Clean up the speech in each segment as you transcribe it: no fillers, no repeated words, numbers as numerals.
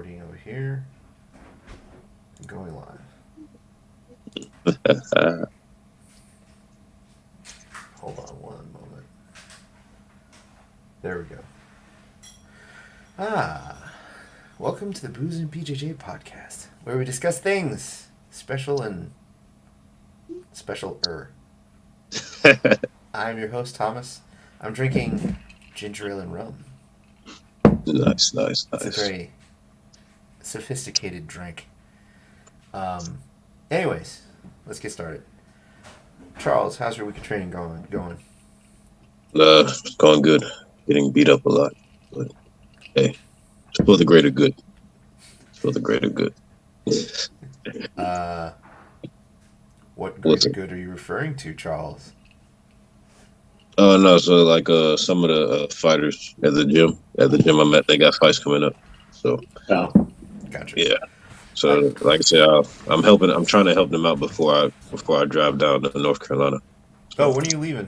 recording over here. Going live. Hold on one moment. There we go. Welcome to the Booze and BJJ podcast, where we discuss things special and special-er. I'm your host, Thomas. I'm drinking ginger ale and rum. Nice. It's a very sophisticated drink. Anyways, let's get started. Charles, how's your week of training going? It's going good. Getting beat up a lot. But, hey, it's for the greater good. What greater good are you referring to, Charles? No, so like some of the fighters at the gym I'm at, they got fights coming up. So Gotcha. Yeah. So like I said, I'm trying to help them out before I drive down to North Carolina. Oh, when are you leaving?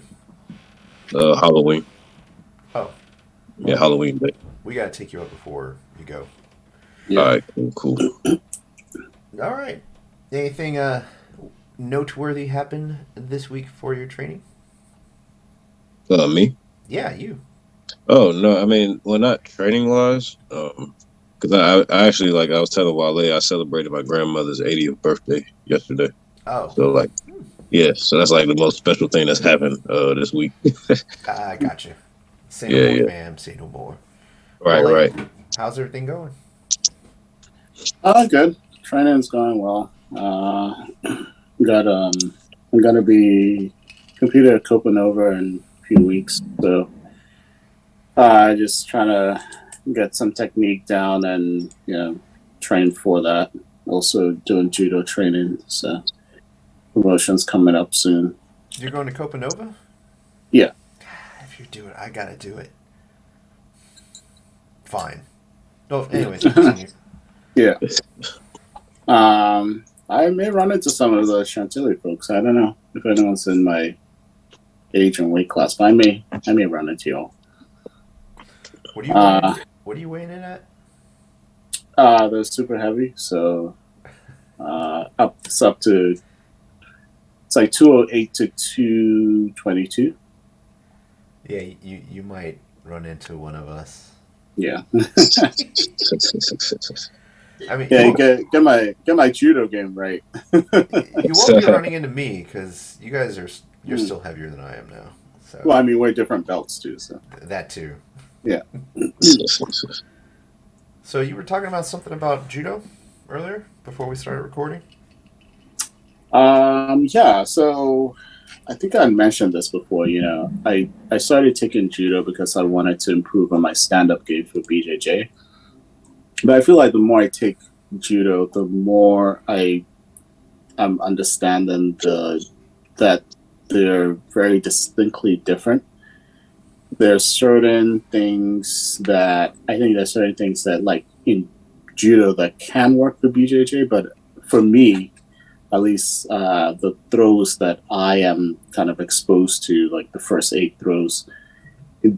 Halloween. Oh. Yeah, Halloween day. We gotta take you up before you go. Yeah. All right, cool. All right. Anything noteworthy happen this week for your training? Me? Yeah, you. Oh no, I mean, well, not training wise. Because I actually, like I was telling Wale, I celebrated my grandmother's 80th birthday yesterday. Oh. So so that's like the most special thing that's happened this week. I gotcha. Say no more, fam. Say no more. Right. How's everything going? Good. Training's going well. I'm gonna be competing at Copanova in a few weeks, so just trying to get some technique down and train for that. Also doing judo training, so promotion's coming up soon. You're going to Copanova? Yeah. If you do it, I gotta do it. Fine. No, anyways, continue. Yeah. I may run into some of the Chantilly folks. I don't know if anyone's in my age and weight class, but I may run into y'all. What are you weighing in at? They're super heavy, so it's up to, it's like 208 to 222. Yeah, you might run into one of us. Yeah. I mean, get my judo game right. You won't be running into me because you're still heavier than I am now. So. Well, I mean, we're different belts too, so that too. Yeah. So you were talking about something about judo earlier before we started recording? Yeah. So I think I mentioned this before. I started taking judo because I wanted to improve on my stand-up game for BJJ. But I feel like the more I take judo, the more I'm understanding that they're very distinctly different. There's certain things that like in judo that can work for BJJ, but for me, at least the throws that I am kind of exposed to, like the first 8 throws,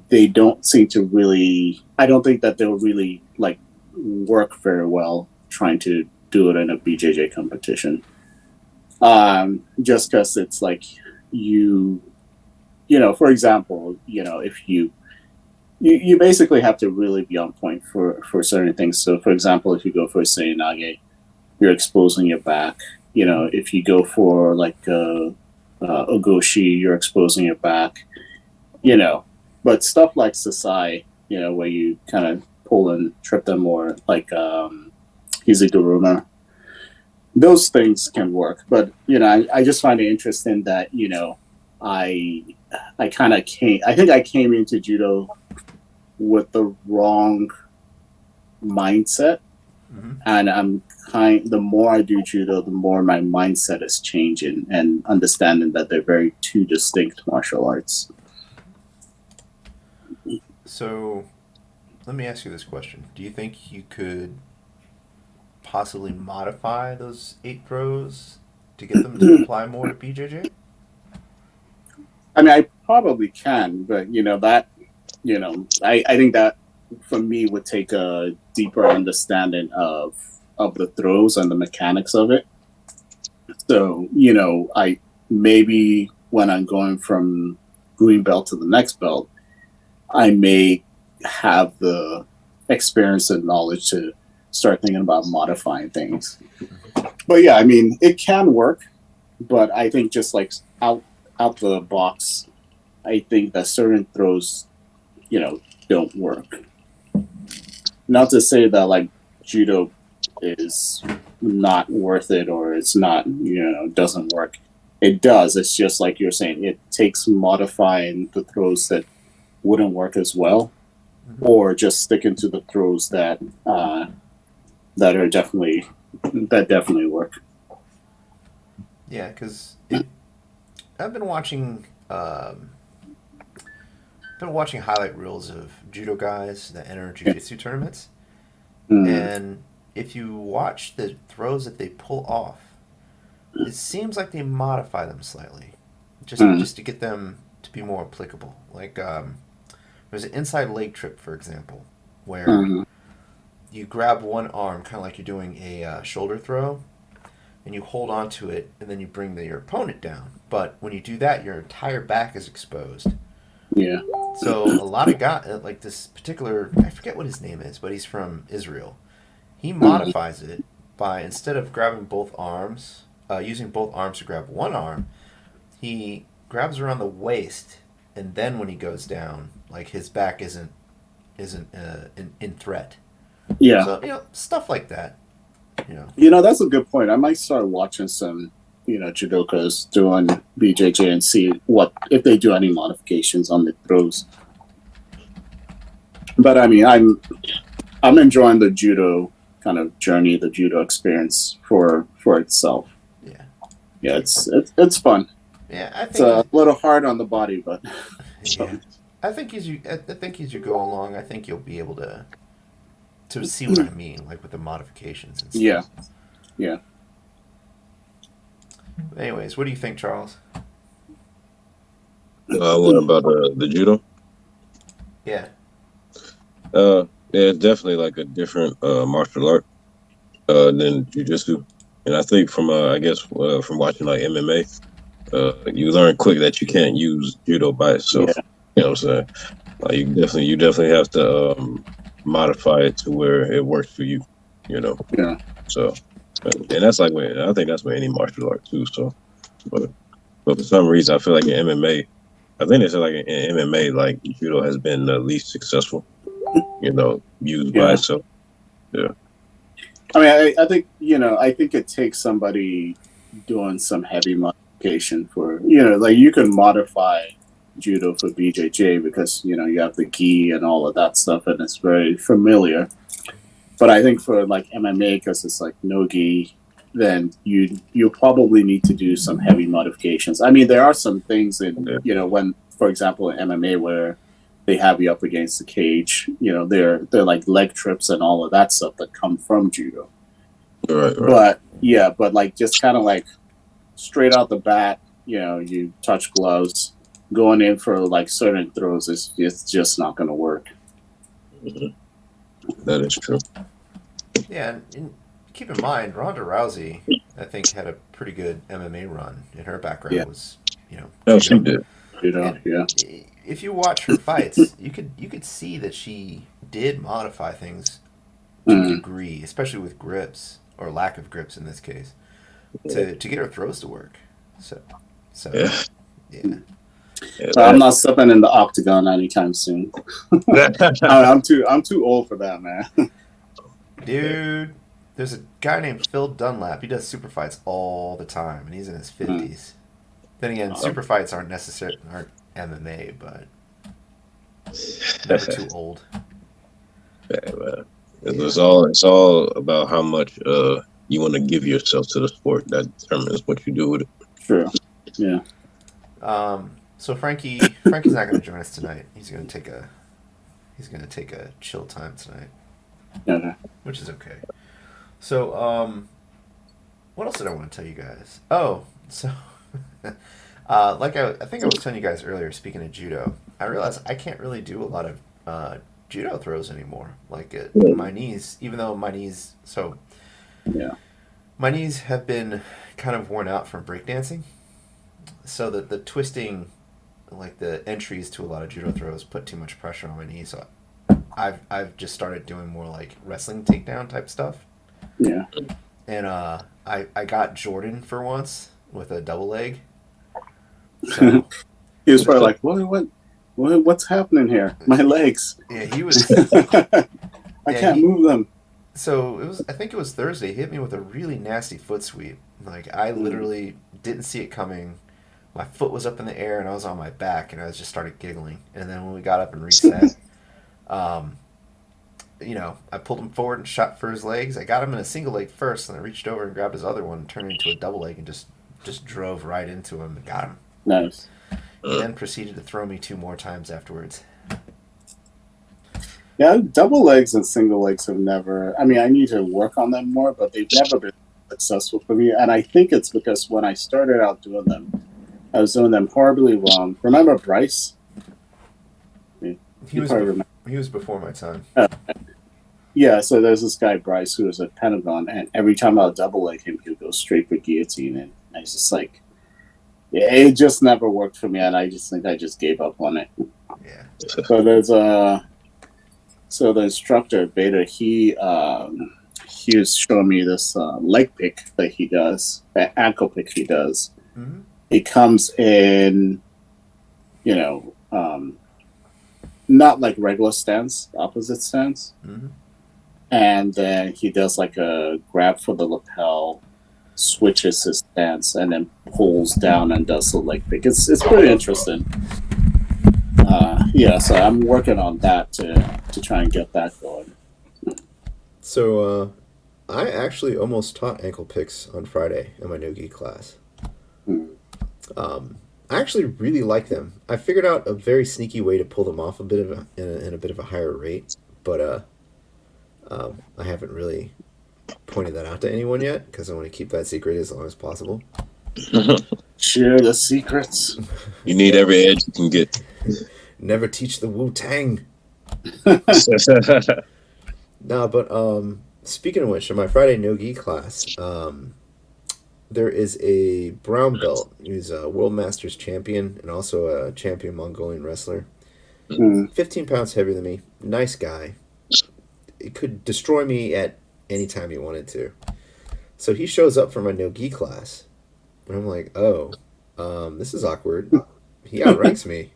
they don't seem to really. I don't think that they'll really like work very well trying to do it in a BJJ competition. Just because it's like for example, if you basically have to really be on point for certain things. So, for example, if you go for a Seinage, you're exposing your back. If you go for like Ogoshi, you're exposing your back. But stuff like Sasai, where you kind of pull and trip them, or like Hiziguruma, those things can work. But I just find it interesting that I think I came into judo with the wrong mindset. Mm-hmm. And the more I do judo, the more my mindset is changing and understanding that they're very two distinct martial arts. So let me ask you this question. Do you think you could possibly modify those 8 throws to get them to apply more to BJJ? I mean, I probably can, but I think that for me, would take a deeper understanding of the throws and the mechanics of it. So, I maybe when I'm going from green belt to the next belt, I may have the experience and knowledge to start thinking about modifying things. But yeah, I mean, it can work, but I think just like out the box, I think that certain throws, don't work. Not to say that like judo is not worth it or it's not, doesn't work. It does. It's just like you're saying, it takes modifying the throws that wouldn't work as well, or just sticking to the throws that are definitely work. Yeah, because I've been watching highlight reels of judo guys that enter jiu-jitsu tournaments, and if you watch the throws that they pull off, it seems like they modify them slightly, just to get them to be more applicable. Like there's an inside leg trip, for example, where you grab one arm, kind of like you're doing a shoulder throw, and you hold on to it, and then you bring your opponent down. But when you do that, your entire back is exposed. Yeah. So a lot of guys, like this particular, I forget what his name is, but he's from Israel. He modifies it by, instead of grabbing both arms, using both arms to grab one arm, he grabs around the waist, and then when he goes down, like his back isn't in threat. Yeah. So stuff like that. That's a good point. I might start watching some, judokas doing BJJ and see if they do any modifications on the throws. But I mean, I'm enjoying the judo kind of journey, the judo experience for itself. Yeah. Yeah, it's fun. Yeah, I think it's a little hard on the body, but yeah. I think as you go along, I think you'll be able to see what I mean, like with the modifications and stuff. Yeah. Anyways, what do you think, Charles? What about the judo? Yeah. Yeah, it's definitely like a different martial art than jiu-jitsu. And I think from from watching like MMA, you learn quick that you can't use judo by itself. Yeah. You know what I'm saying? Like you definitely have to modify it to where it works for you. Yeah. So, and that's like I think that's with any martial art too. So, but for some reason, I feel like in MMA, I think it's like in MMA, like judo has been the least successful. Used by itself. Yeah. I mean, I think it takes somebody doing some heavy modification for, like you can modify judo for BJJ because, you have the gi and all of that stuff and it's very familiar. But I think for like MMA, because it's like no gi, then you probably need to do some heavy modifications. I mean, there are some things in, when, for example, in MMA where they have you up against the cage, they're like leg trips and all of that stuff that come from judo. Right. But like just kind of like straight out the bat, you touch gloves, going in for like certain throws it's just not going to work. That is true. Yeah, and keep in mind, Ronda Rousey, I think, had a pretty good MMA run. And her background was, No, she did. Yeah. If you watch her fights, you could see that she did modify things to a degree, especially with grips or lack of grips in this case, to get her throws to work. So yeah. I'm not stepping in the octagon anytime soon. I'm too old for that, man. Dude, there's a guy named Phil Dunlap. He does super fights all the time, and he's in his 50s. Then again, super fights aren't MMA, but never too old. Yeah, man. It's all about how much you want to give yourself to the sport. That determines what you do with it. True. Yeah. So Frankie's not going to join us tonight. He's going to take a chill time tonight. Okay. Which is okay. So what else did I want to tell you guys? Oh, so like I think I was telling you guys earlier, speaking of judo, I realized I can't really do a lot of judo throws anymore. Like Yeah. my knees, even though my knees, Yeah. my knees have been kind of worn out from breakdancing, so that the twisting, like the entries to a lot of judo throws, put too much pressure on my knees. So I've just started doing more like wrestling takedown type stuff. Yeah. And I got Jordan for once with a double leg. So He was probably like, what's happening here? My legs. yeah, he was. I can't move them. So I think it was Thursday. He hit me with a really nasty foot sweep. Like I literally didn't see it coming. My foot was up in the air and I was on my back and I just started giggling. And then when we got up and reset, I pulled him forward and shot for his legs. I got him in a single leg first, and I reached over and grabbed his other one, turned it into a double leg, and just drove right into him and got him. Nice. He then proceeded to throw me 2 more times afterwards. Yeah, double legs and single legs have never. I mean, I need to work on them more, but they've never been successful for me. And I think it's because when I started out doing them, I was doing them horribly wrong. Remember Bryce? He was before my time. Yeah, so there's this guy Bryce who was at Pentagon, and every time I would double leg him, he would go straight for guillotine, and I was just like, yeah, it just never worked for me, and I just think I just gave up on it. Yeah. So the instructor at Beta, he was showing me this leg pick that he does, that ankle pick he does. Mm-hmm. It comes in, not like regular stance, opposite stance. Mm-hmm. And then he does like a grab for the lapel, switches his stance, and then pulls down and does the leg pick. It's pretty interesting. So I'm working on that to try and get that going. So I actually almost taught ankle picks on Friday in my no-gi class. I actually really like them. I figured out a very sneaky way to pull them off in a bit of a higher rate, but I haven't really pointed that out to anyone yet because I want to keep that secret as long as possible. Share the secrets. You need every edge you can get. Never teach the Wu-Tang. No, but speaking of which, in my Friday no-gi class, there is a brown belt who's a World Masters champion and also a champion Mongolian wrestler. 15 pounds heavier than me. Nice guy. It could destroy me at any time he wanted to. So he shows up for my no-gi class. And I'm like, this is awkward. He outranks me.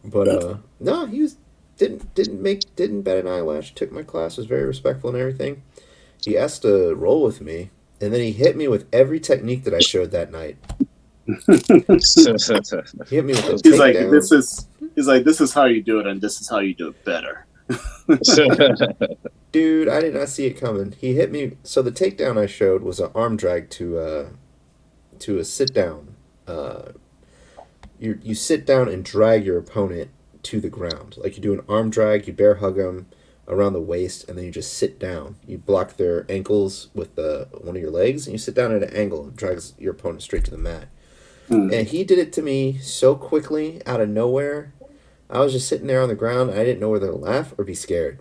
But no, he didn't bat an eyelash. Took my class, was very respectful and everything. He asked to roll with me, and then he hit me with every technique that I showed that night. He hit me with a takedown. He's like, this is how you do it, and this is how you do it better. Dude, I did not see it coming. He hit me. So the takedown I showed was an arm drag to a sit down. You sit down and drag your opponent to the ground. Like you do an arm drag, you bear hug them around the waist, and then you just sit down. You block their ankles with one of your legs, and you sit down at an angle and drags your opponent straight to the mat. And he did it to me so quickly, out of nowhere. I was just sitting there on the ground, and I didn't know whether to laugh or be scared.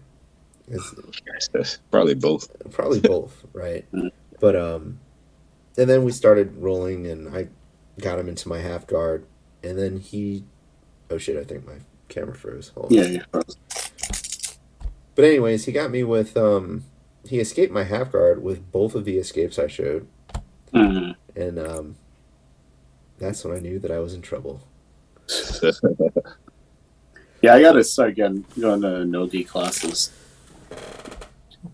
Probably both. Probably both, right? But and then we started rolling, and I got him into my half guard, and then oh shit! I think my camera froze. Hold on. Yeah. But anyways, he got me with he escaped my half guard with both of the escapes I showed, and that's when I knew that I was in trouble. Yeah, I gotta start going to no-gi classes.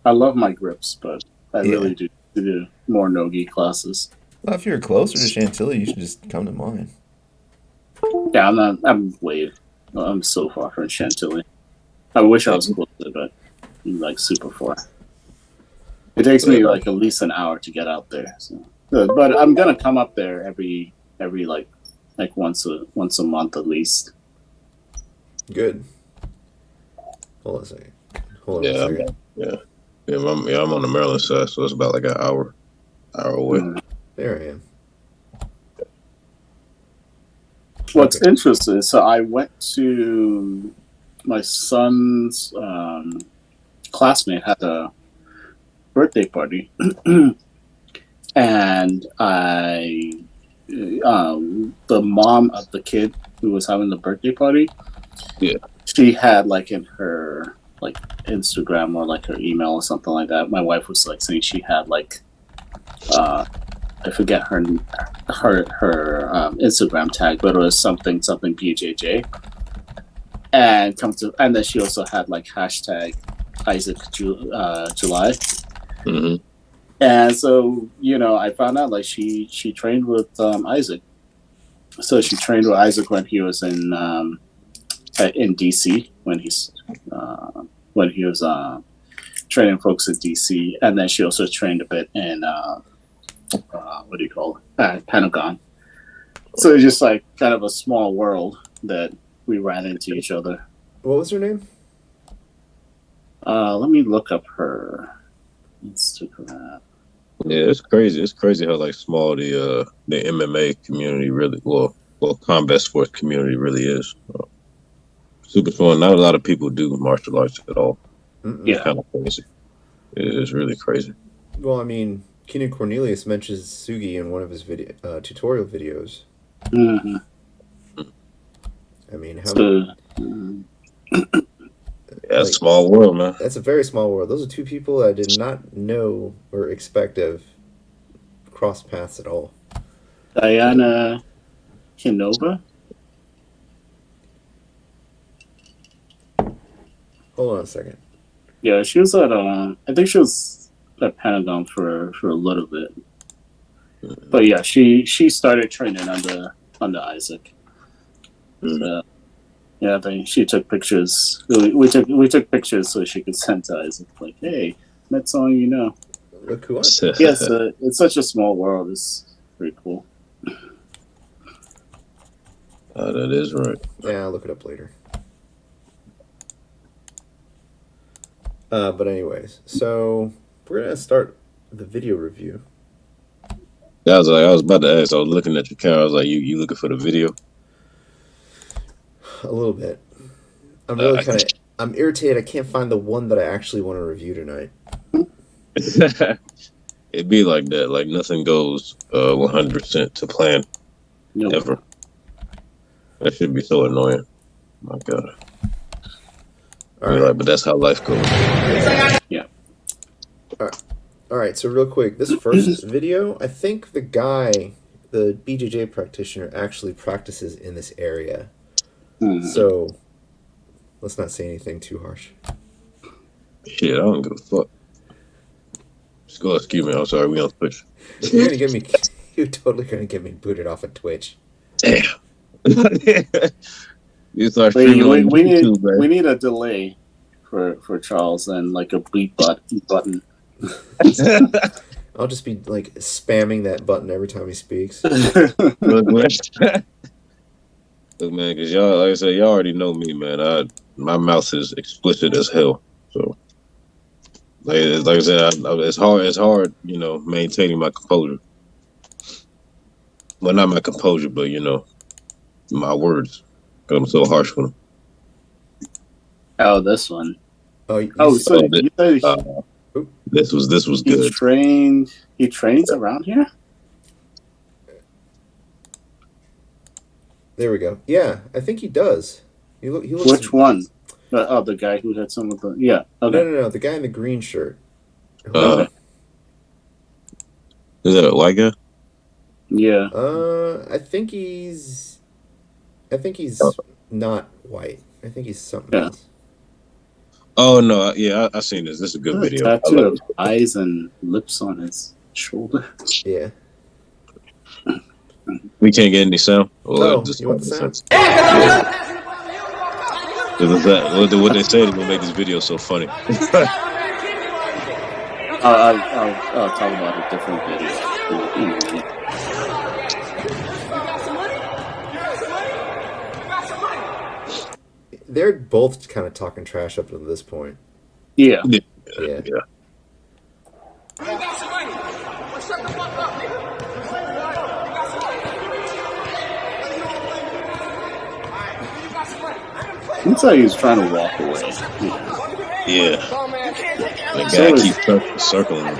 I love my grips, but I really do more no-gi classes. Well, if you're closer to Chantilly, you should just come to mine. Yeah, I'm so far from Chantilly. I wish I was closer, but I'm like super far. It takes me like at least an hour to get out there. So. But I'm gonna come up there every like once a month at least. Good. Hold on a second. I'm on the Maryland side, so it's about like an hour away. There I am. What's interesting, so I went to my son's classmate had a birthday party, and the mom of the kid who was having the birthday party, Yeah. she had like in her like Instagram or like her email or something like that. My wife was like saying she had like I forget her Instagram tag, but it was something BJJ, and then she also had like hashtag Isaac July. Mm-hmm. And so, I found out like she trained with Isaac. So she trained with Isaac when he was in DC when he was training folks in DC, and then she also trained a bit in what do you call it? Pentagon. So it's just like kind of a small world that we ran into each other. What was her name? Let me look up her Instagram. Yeah, it's crazy. It's crazy how like small the MMA community really, well, combat sports community really is. Super fun. Not a lot of people do martial arts at all. Mm-mm. Yeah. It's kind of crazy. It's really crazy. Well, I mean, Keenan Cornelius mentions Sugi in one of his tutorial videos. Mm-hmm. I mean, how Yeah, it's a small world, man. That's a very small world. Those are two people I did not know or expect of cross paths at all. Diana Kinova. Hold on a second. Yeah, she was at I think she was at Pentagon for a little bit. But yeah, she started training under Isaac. So, yeah, I think she took pictures. We took pictures so she could send to Isaac. Like, hey, met someone you know. Look who I Yes, it's such a small world. It's pretty cool. That is right. Yeah, I'll look it up later. But anyways, so we're gonna start the video review. I was about to ask. I was looking at your camera. I was like, "You looking for the video?" A little bit. I'm really I'm irritated. I can't find the one that I actually want to review tonight. It'd be like that. Like nothing goes 100% to plan ever. That should be so annoying. My God. All right, but that's how life goes. Yeah. All right. So real quick, this first video, I think the guy, the BJJ practitioner, actually practices in this area. So let's not say anything too harsh. Shit, I don't give a fuck. Just go, excuse me. I'm sorry. We on Twitch. You're totally gonna get me booted off of Twitch. Damn. You start we streaming on YouTube, man. We need a delay for Charles and like a bleep button. I'll just be like spamming that button every time he speaks. Look, man, because y'all, like I said, y'all already know me, man. My mouth is explicit as hell. So, like I said, it's hard, maintaining my composure. Well, not my composure, but my words, because I'm so harsh with them. Oh, this one. So this was good. He trains around here. There we go. Yeah, I think he does. He looks. Which one? The guy who had some of the. Yeah. Okay. No. The guy in the green shirt. Okay. Is that a white guy? Yeah. I think he's not white. I think he's something else. Oh no! Yeah, I seen this. This is a good video. Tattoo of eyes and lips on his shoulder. Yeah. We can't get any sound. No, you want the sound? What they said is gonna make this video so funny. I'll talk about a different video. They're both kind of talking trash up to this point. Yeah. Yeah. Looks like he's trying to walk away. Yeah. The So guy is- keeps circling him.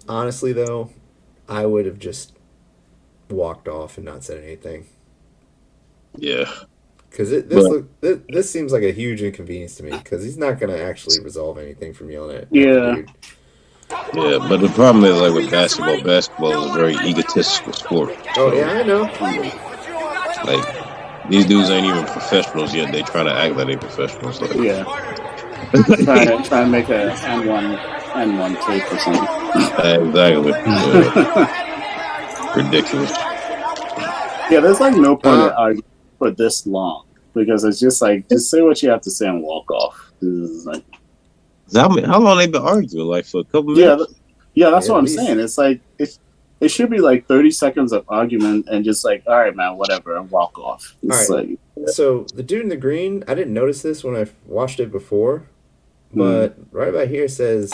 Honestly, though, I would have just walked off and not said anything. Yeah. Because this seems like a huge inconvenience to me. Because he's not going to actually resolve anything from yelling at the Yeah. dude. Yeah, but the problem is, like, with basketball is a very egotistical sport. Oh, So, yeah, I know. like, these dudes ain't even professionals yet. They trying to act like they professionals. Like, Yeah. trying to make a N1 tape or something. exactly. Yeah. Ridiculous. Yeah, there's like no point in arguing for this long because it's just like just say what you have to say and walk off. This is like, How long they been arguing? Like, for a couple minutes? yeah, that's Yeah, what at I'm least. saying. It's like it should be like 30 seconds of argument and just like, all right, man, whatever, and walk off. It's All right. like, So, the dude in the green, I didn't notice this when I watched it before. But right about here says,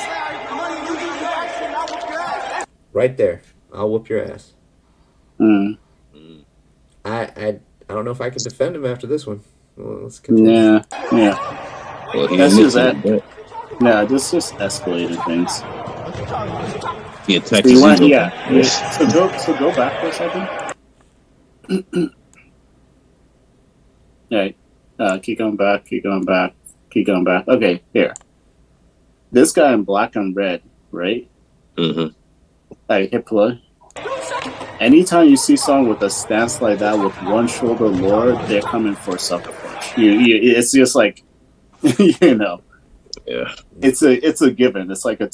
right there, I'll whoop your ass. I don't know if I can defend him after this one. Well, let's continue. yeah. Well, he That's just admits that. it. Yeah, this just escalated things. He attacked So his you went, ego. yeah. So go back for a second. Right. Keep going back. Okay, here. This guy in black and red, right? Mm-hmm. Like hip play. Anytime you see someone with a stance like that with one shoulder lower, they're coming for a sucker punch. It's just like, you know, Yeah. it's a given. It's like a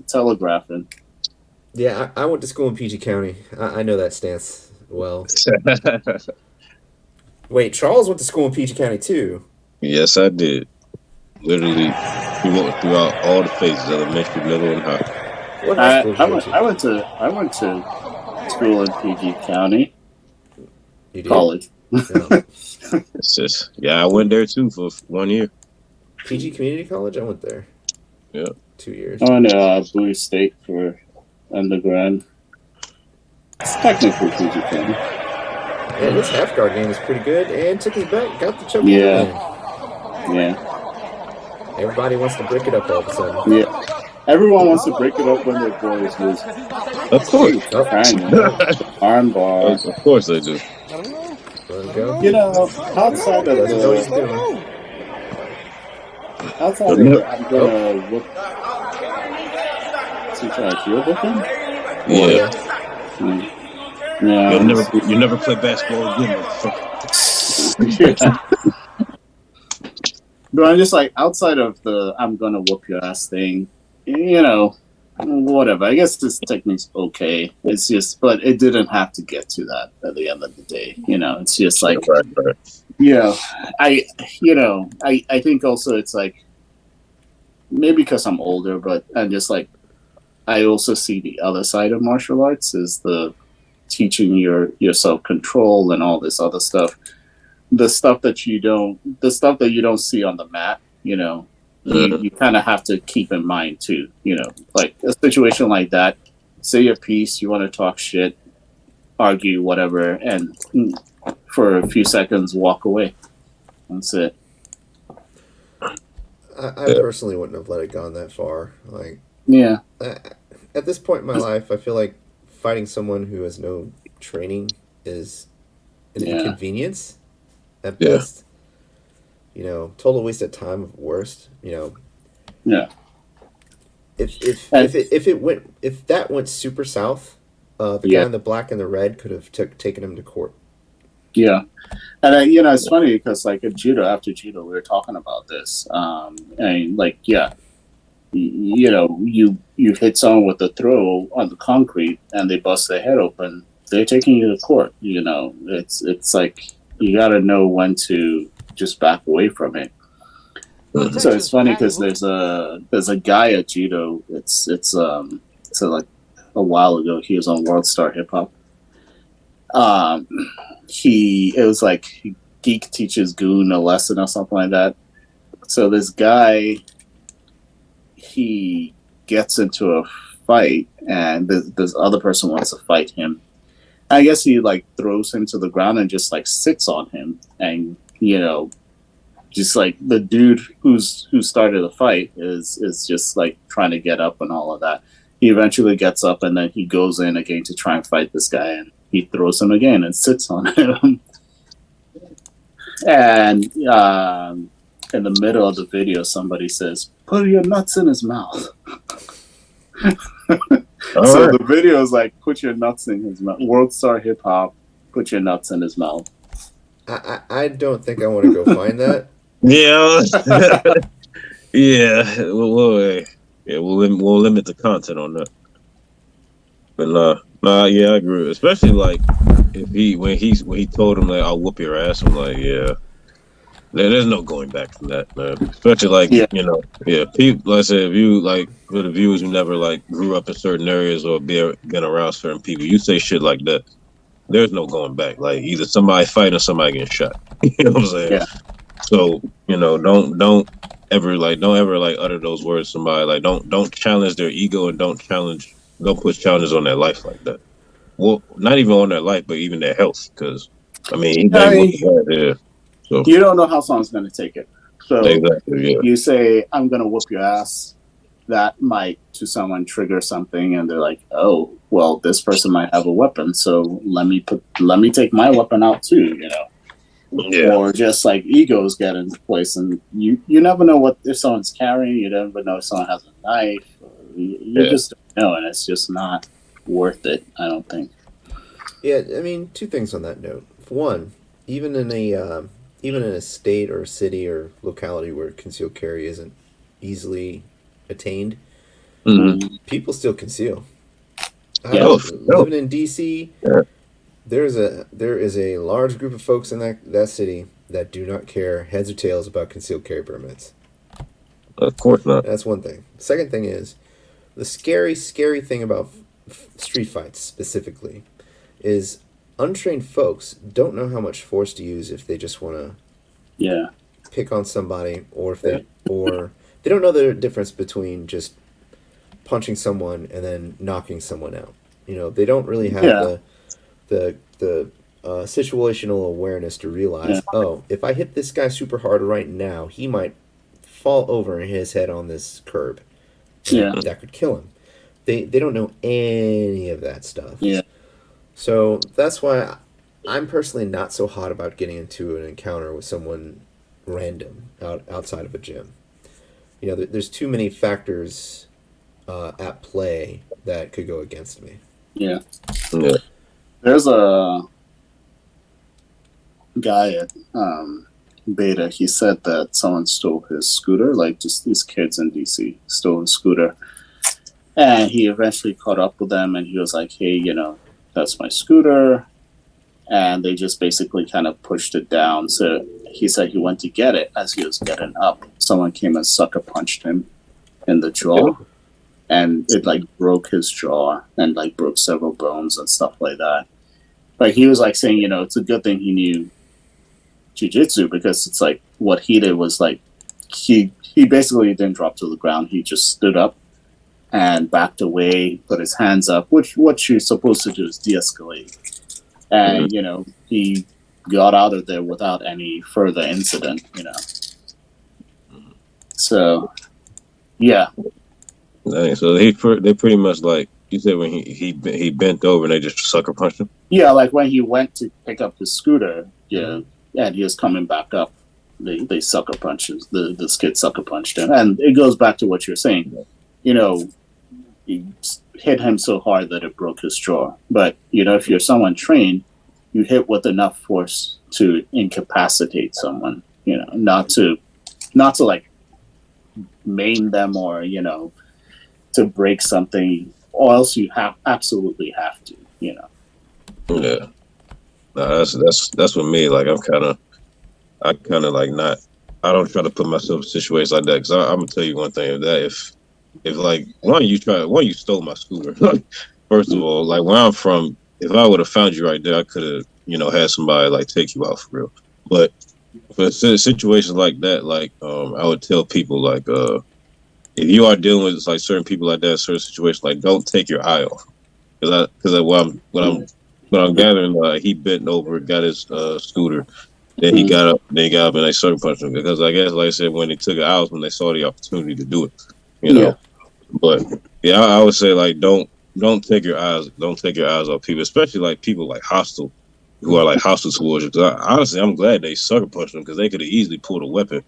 telegraphing. Yeah, I went to school in PG County. I know that stance well. Wait, Charles went to school in PG County too. Yes, I did. Literally, he went throughout all the phases: elementary, middle, and high. What high school did you go to? I went to school in PG County. You did? College. No. It's just, yeah, I went there too for 1 year. PG Community College? I went there. Yeah. 2 years. I went to Bowie State for undergrad. It's technically PG County. Yeah, this half guard game was pretty good, and took his back, got the choke. Yeah. Everybody wants to break it up all of a sudden. Yeah. Everyone wants to break it up when their boys lose. Of course. Arm bar. Of course they do. Let him go. You know, outside of Doesn't know what he's the doing. outside of the I'm gonna look. Is he trying to heel hook him? Yeah. Yeah. You never play basketball again, motherfucker. But I'm just like outside of the I'm gonna whoop your ass thing, you know, whatever. I guess this technique's okay. It's just, but it didn't have to get to that at the end of the day. You know, it's just like, Right. I think also it's like maybe because I'm older, but I'm just like I also see the other side of martial arts is the teaching your self control and all this other stuff. The stuff that you don't see on the mat, you know, you kind of have to keep in mind too. You know, like a situation like that, say your piece, you want to talk shit, argue, whatever, and for a few seconds, walk away. That's it. I personally wouldn't have let it gone that far. Like, yeah. At this point in my life, I feel like fighting someone who has no training is an inconvenience at best. You know, total waste of time at worst. You know. Yeah. If that went super south, the guy in the black and the red could have taken him to court. Yeah. And it's funny because like after judo, we were talking about this. And like, you hit someone with a throw on the concrete and they bust their head open. They're taking you to court. You know, it's like you got to know when to just back away from it. So it's funny because there's a guy at judo. It's like a while ago. He was on World Star Hip Hop. It was like Geek teaches Goon a lesson or something like that. So this guy, he gets into a fight, and this other person wants to fight him. I guess he like throws him to the ground and just like sits on him, and just like the dude who started the fight is just like trying to get up and all of that. He eventually gets up and then he goes in again to try and fight this guy, and he throws him again and sits on him. And in the middle of the video, somebody says, "Put your nuts in his mouth." So the video is like, "Put your nuts in his mouth." World Star Hip Hop, put your nuts in his mouth. I don't think I want to go find that. Yeah, yeah. We'll limit the content on that. But yeah, I agree. Especially like when he told him like, "I'll whoop your ass," I'm like, yeah. There's no going back from that, man. Especially like people. Like I said, if you like for the viewers who never like grew up in certain areas or been around certain people, you say shit like that, there's no going back. Like either somebody fighting or somebody getting shot. You know what I'm saying? Yeah. So don't ever utter those words to somebody. Like don't challenge their ego and don't put challenges on their life like that. Well, not even on their life, but even their health. Because I mean, So you don't know how someone's going to take it. So exactly, yeah. You say, "I'm going to whoop your ass." That might, to someone, trigger something, and they're like, "Oh, well, this person might have a weapon, so let me take my weapon out too," Yeah. Or just like egos get into place, and you never know if someone's carrying. You never know if someone has a knife. You just don't know, and it's just not worth it, I don't think. Yeah, I mean, two things on that note. For one, even in a state or a city or locality where concealed carry isn't easily attained, people still conceal. Living in DC, there is a large group of folks in that city that do not care heads or tails about concealed carry permits. Of course not. That's one thing. Second thing is, the scary thing about street fights specifically is untrained folks don't know how much force to use if they just want to pick on somebody, or if they don't know the difference between just punching someone and then knocking someone out. They don't really have the situational awareness to realize, oh, if I hit this guy super hard right now, he might fall over and hit his head on this curb. That could kill him. They don't know any of that stuff. Yeah. So that's why I'm personally not so hot about getting into an encounter with someone random outside of a gym. There's too many factors at play that could go against me. Yeah. There's a guy at Beta. He said that someone stole his scooter, like just these kids in DC stole his scooter. And he eventually caught up with them, and he was like, "Hey, that's my scooter." And they just basically kind of pushed it down. So he said he went to get it. As he was getting up, someone came and sucker punched him in the jaw. And it like broke his jaw and like broke several bones and stuff like that. But he was like saying, it's a good thing he knew jiu-jitsu, because it's like what he did was like he basically didn't drop to the ground. He just stood up and backed away, put his hands up, which what you're supposed to do is de-escalate. And, he got out of there without any further incident, So, yeah. So they pretty much, like you said, when he bent over and they just sucker punched him? Yeah, like when he went to pick up his scooter, and he was coming back up, they sucker punches. The kid sucker punched him. And it goes back to what you're saying. He hit him so hard that it broke his jaw. But, if you're someone trained, you hit with enough force to incapacitate someone, not to like maim them or, to break something, or else you absolutely have to, Yeah. No, that's with me. Like I kind of like not. I don't try to put myself in situations like that, because I'm gonna tell you one thing. That if like one you stole my scooter. First of all, like where I'm from, if I would have found you right there, I could have had somebody like take you out for real. But for situations like that, like I would tell people like if you are dealing with like certain people like that, certain situations, like don't take your eye off, because when I'm but I'm gathering he bent over, got his scooter. Then he got up. Then he got up and they sucker punched him because I guess, like I said, when they took it out, when they saw the opportunity to do it, you Yeah. know. But yeah, I would say like don't take your eyes off people, especially like people like hostile, who are like hostile towards you. 'Cause honestly, I'm glad they sucker punched them because they could have easily pulled a weapon,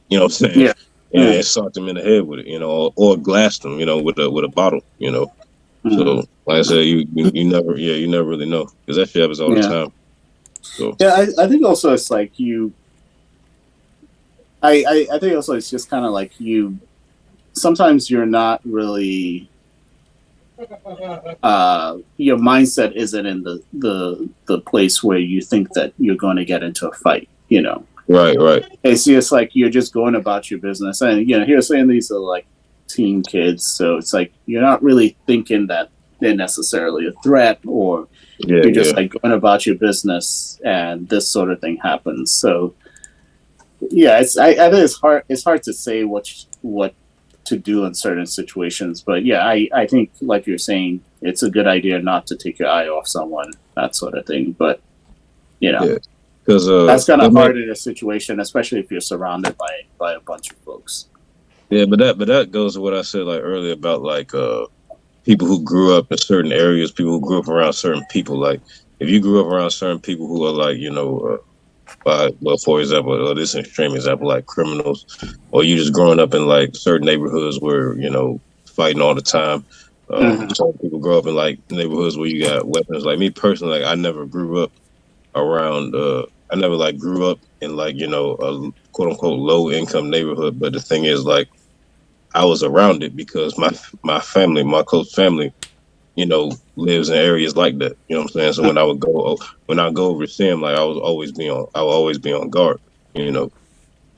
you know what I'm saying, Yeah. and socked them in the head with it, you know, or glassed them, you know, with a bottle, you know. So like I said, you never really know because that shit happens all the Yeah. time. So Yeah, I think also it's like I think also it's just kind of like sometimes you're not really your mindset isn't in the place where you think that you're going to get into a fight, you know. right. It's just like you're just going about your business, and you know, here's saying these are like teen kids, so it's like you're not really thinking that they're necessarily a threat, or Yeah, you're just like going about your business, and this sort of thing happens. So yeah, I think it's hard to say what to do in certain situations, but yeah, I think like you're saying, it's a good idea not to take your eye off someone, that sort of thing. But you know, yeah. Because that's kind of hard in a situation, especially if you're surrounded by a bunch of folks. yeah, but that goes to what I said like earlier about like people who grew up in certain areas, people who grew up around certain people. Like if you grew up around certain people who are like well, for example, or this extreme example, like criminals, or you just growing up in like certain neighborhoods where fighting all the time. Some people grow up in like neighborhoods where you got weapons. Like me personally, like I never grew up around. I never like grew up in like a quote unquote low income neighborhood. But the thing is, like I was around it because my family, my close family, lives in areas like that. You know what I'm saying? So when I go over to see him, like I will always be on guard, Yeah.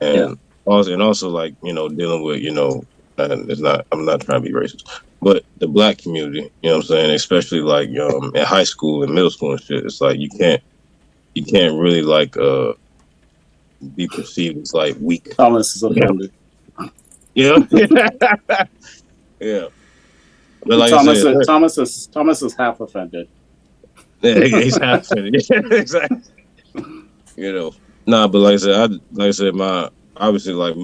and also like, dealing with, and I'm not trying to be racist, but the black community, you know what I'm saying? Especially like, in high school and middle school and shit, it's like you can't really like, be perceived as like weak. Thomas is offended. Yeah. Yeah. But like I said, Thomas is half offended. yeah, he's half finished. Exactly. You know, nah, but like I said, my obviously like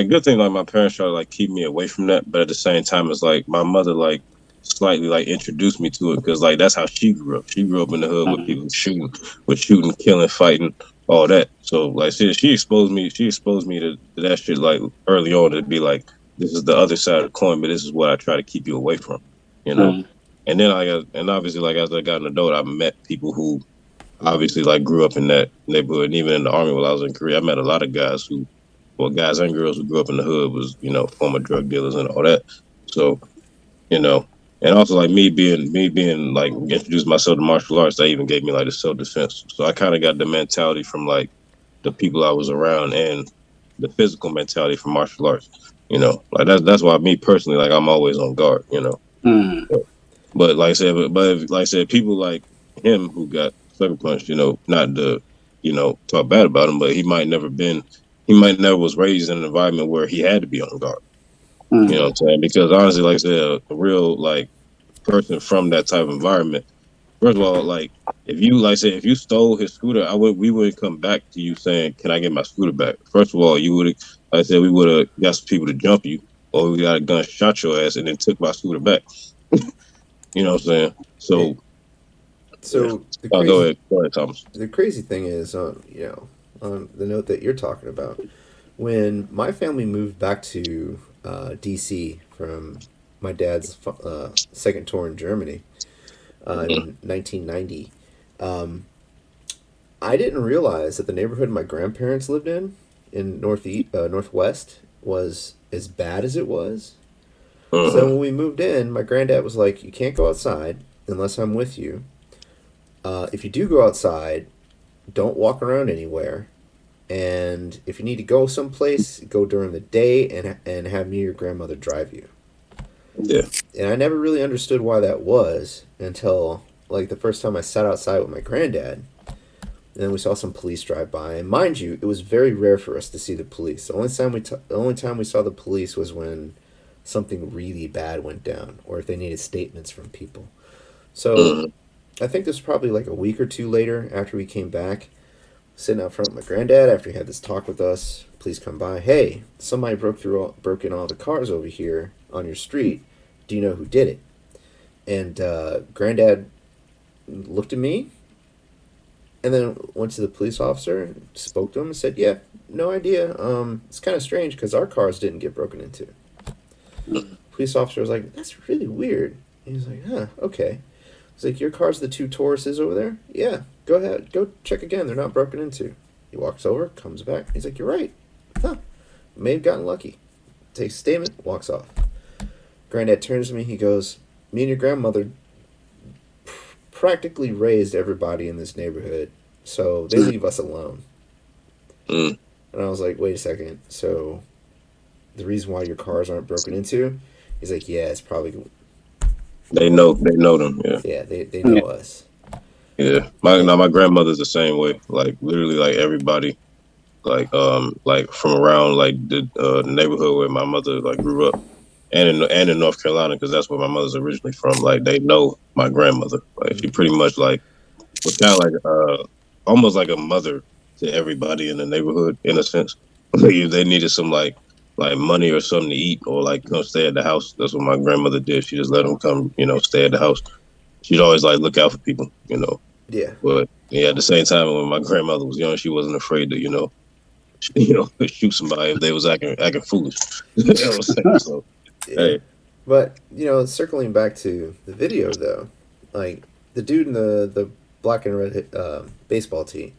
good thing like my parents try to like keep me away from that, but at the same time, it's like my mother like slightly like introduced me to it because like that's how she grew up. She grew up in the hood with people shooting, killing, fighting, all that. So like she exposed me. She exposed me to that shit like early on to be like, this is the other side of the coin, but this is what I try to keep you away from. You know. And then and obviously like as I got an adult, I met people who obviously like grew up in that neighborhood. And even in the army while I was in Korea, I met a lot of guys and girls who grew up in the hood was, former drug dealers and all that. So, you know, and also like me being like introduced myself to martial arts, that even gave me like the self defense. So I kind of got the mentality from like the people I was around and the physical mentality from martial arts. Like that's why me personally, like I'm always on guard. But like I said, like I said, people like him who got sucker punched, not to, talk bad about him, but he might never was raised in an environment where he had to be on guard. You know what I'm saying? Because honestly, like I said, a real like person from that type of environment. First of all, like if you like I said, if you stole his scooter, we wouldn't come back to you saying, "Can I get my scooter back?" First of all, you would, like I said, we would have got some people to jump you, or we got a gun, shot your ass, and then took my scooter back. You know what I'm saying? So, So the go crazy, ahead, Thomas. the crazy thing is, on the note that you're talking about, when my family moved back to D.C. from my dad's second tour in Germany in 1990, I didn't realize that the neighborhood my grandparents lived in northwest, was as bad as it was. So when we moved in, my granddad was like, "You can't go outside unless I'm with you. If you do go outside, don't walk around anywhere. And if you need to go someplace, go during the day and have me or your grandmother drive you." Yeah. And I never really understood why that was until like the first time I sat outside with my granddad. And then we saw some police drive by, and mind you, it was very rare for us to see the police. The only time we saw the police was when something really bad went down, or if they needed statements from people. So I think this was probably like a week or two later after we came back, sitting out front with my granddad after he had this talk with us. Please come by. Hey, somebody broke in all the cars over here on your street. Do you know who did it? And granddad looked at me and then went to the police officer, spoke to him, and said, "Yeah, no idea. It's kind of strange because our cars didn't get broken into." Police officer was like, "That's really weird." He was like, "Huh, okay." He's like, "Your car's the 2 Tauruses over there?" "Yeah, go ahead. Go check again. They're not broken into." He walks over, comes back. He's like, "You're right. Huh. May have gotten lucky." Takes a statement, walks off. Granddad turns to me. He goes, "Me and your grandmother practically raised everybody in this neighborhood, so they leave us alone." Mm. And I was like, "Wait a second. So the reason why your cars aren't broken into?" He's like, "Yeah, it's probably..." They know them. Yeah. Yeah, they know us. Yeah. My grandmother's the same way. Like literally, like everybody, like from around like the neighborhood where my mother like grew up, and in North Carolina, because that's where my mother's originally from. Like they know my grandmother. Like she pretty much like was kind of like almost like a mother to everybody in the neighborhood in a sense. If they needed some like money or something to eat or like come stay at the house, that's what my grandmother did. She just let them come, stay at the house. She'd always like look out for people, Yeah. But yeah, at the same time, when my grandmother was young, she wasn't afraid to, shoot somebody if they was acting foolish. You know what I'm saying? So, Yeah. hey, But, circling back to the video, though, like, the dude in the black and red baseball tee,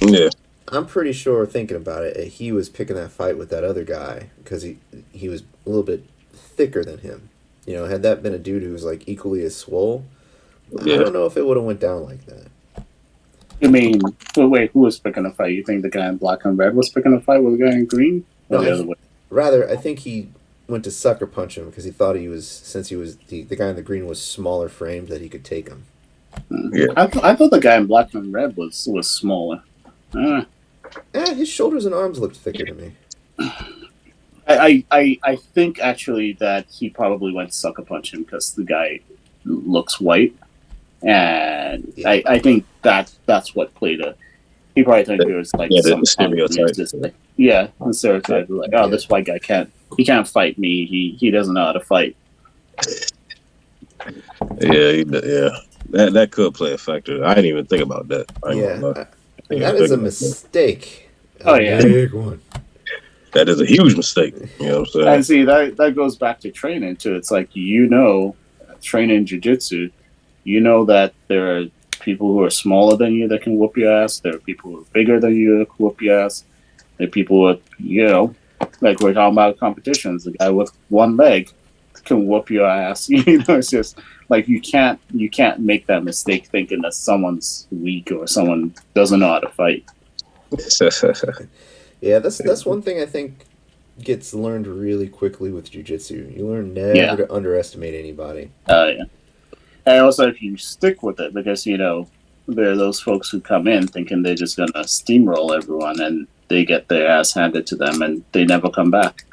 yeah, I'm pretty sure, thinking about it, he was picking that fight with that other guy because he was a little bit thicker than him. Had that been a dude who was, like, equally as swole, yeah. I don't know if it would have went down like that. You mean, well, wait, who was picking a fight? You think the guy in black and red was picking a fight with the guy in green? Or No, the other way? Rather, I think he went to sucker punch him because he thought since he was the guy in the green was smaller framed, that he could take him. Yeah. I thought the guy in black and red was smaller. His shoulders and arms looked thicker to me. I think actually that he probably went to sucker punch him because the guy looks white, and Yeah. I think that's what played a. He probably thought there was like some the stereotype. The stereotype like, oh, this white guy can't fight me. He doesn't know how to fight. Yeah. That could play a factor. I didn't even think about that. That is a mistake. Oh, yeah. Big one. That is a huge mistake. You know what I'm saying? And see, that goes back to training too. It's like, training jiu-jitsu, that there are people who are smaller than you that can whoop your ass. There are people who are bigger than you that can whoop your ass. There are people who, like we're talking about competitions. The guy with one leg can whoop your ass. It's just like you can't make that mistake thinking that someone's weak or someone doesn't know how to fight. Yeah, that's one thing I think gets learned really quickly with jiu-jitsu. You learn never to underestimate anybody. Yeah. And also, if you stick with it, because, there are those folks who come in thinking they're just going to steamroll everyone, and they get their ass handed to them, and they never come back.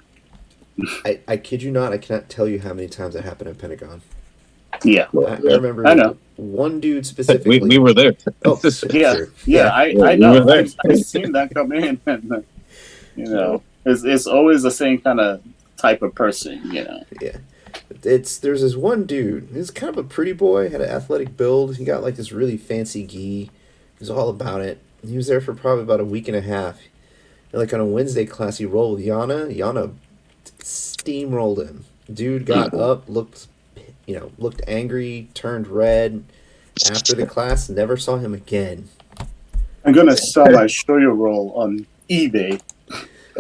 I kid you not, I cannot tell you how many times that happened in Pentagon. Yeah. I remember I know. one dude specifically. We were there. Oh, yeah. sure. I know. I've seen that come in, and, it's always the same kind of type of person, Yeah. There's this one dude. He's kind of a pretty boy, had an athletic build. He got like this really fancy gi. He was all about it. He was there for probably about a week and a half. And like on a Wednesday class, he rolled with Yana. Yana steamrolled him. Dude got up, looked angry, turned red. After the class, never saw him again. I'm gonna sell my shoyo roll on eBay.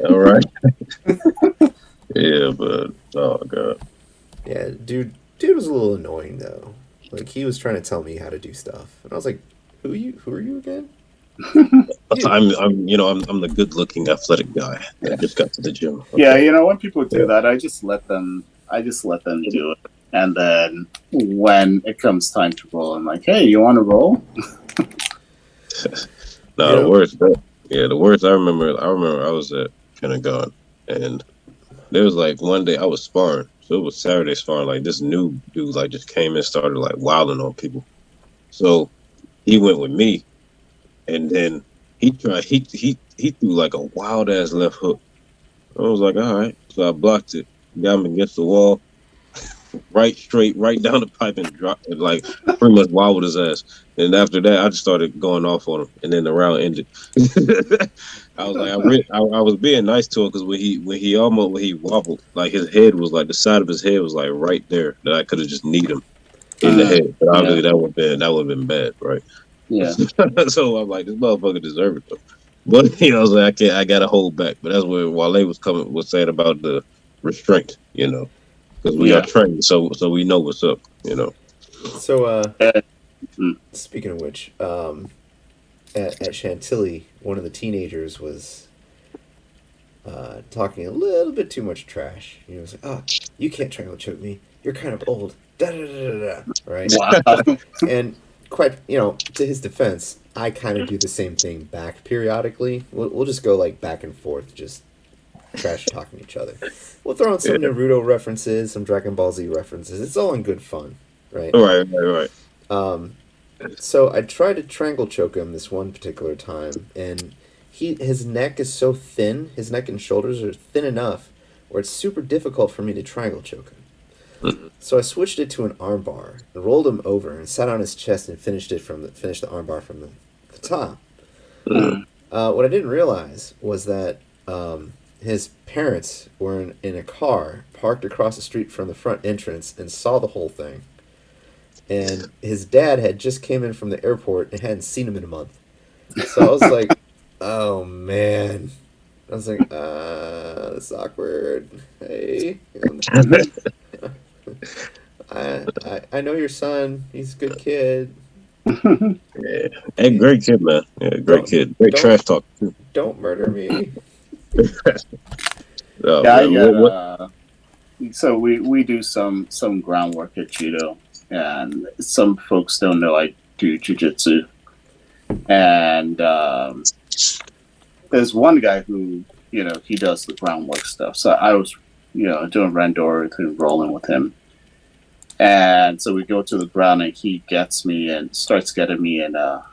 All right. Yeah, but oh god. Yeah, dude was a little annoying though. Like he was trying to tell me how to do stuff, and I was like, "Who are you again?" I'm the good-looking athletic guy that just got to the gym. Okay. Yeah, when people do that, I just let them do it, and then when it comes time to roll, I'm like, "Hey, you want to roll?" The worst. I remember I was at Pentagon, and there was like one day I was sparring. So it was Saturday sparring. Like this new dude like just came and started like wilding on people. So he went with me, and then he tried. He threw like a wild ass left hook. I was like, all right. So I blocked it, got him against the wall, right straight, right down the pipe, and dropped it, like pretty much wobbled his ass. And after that, I just started going off on him, and then the round ended. I was like, I was being nice to him because when he wobbled, like his head was like the side of his head was like right there that I could have just kneed him in the head, but obviously that would have been bad, right? Yeah. So I'm like, this motherfucker deserved it though. But I was like, I gotta hold back. But that's where Wale was saying about the restraint, because we are trained, so we know what's up, So, speaking of which, at Chantilly, one of the teenagers was talking a little bit too much trash. He was like, "Oh, you can't triangle choke me. You're kind of old." Da da da da da. Right? Wow. And quite, to his defense, I kind of do the same thing back periodically. We'll just go like back and forth, just trash talking each other. We'll throw in some Naruto references, some Dragon Ball Z references. It's all in good fun, right? Right. So I tried to triangle choke him this one particular time, and his neck is so thin, his neck and shoulders are thin enough where it's super difficult for me to triangle choke him. So I switched it to an armbar and rolled him over and sat on his chest and finished the armbar from the top. What I didn't realize was that his parents were in a car parked across the street from the front entrance and saw the whole thing. And his dad had just came in from the airport and hadn't seen him in a month. So I was like, oh man. I was like, this is awkward. Hey. I know your son. He's a good kid. Yeah. Hey, great kid, man. Yeah, great kid. Great trash talk. Don't murder me. So we do some groundwork at Judo, and some folks don't know I do jiu-jitsu. And there's one guy who, he does the groundwork stuff. So I was, doing randori with him, rolling with him. And so we go to the ground, and he gets me and starts getting me in what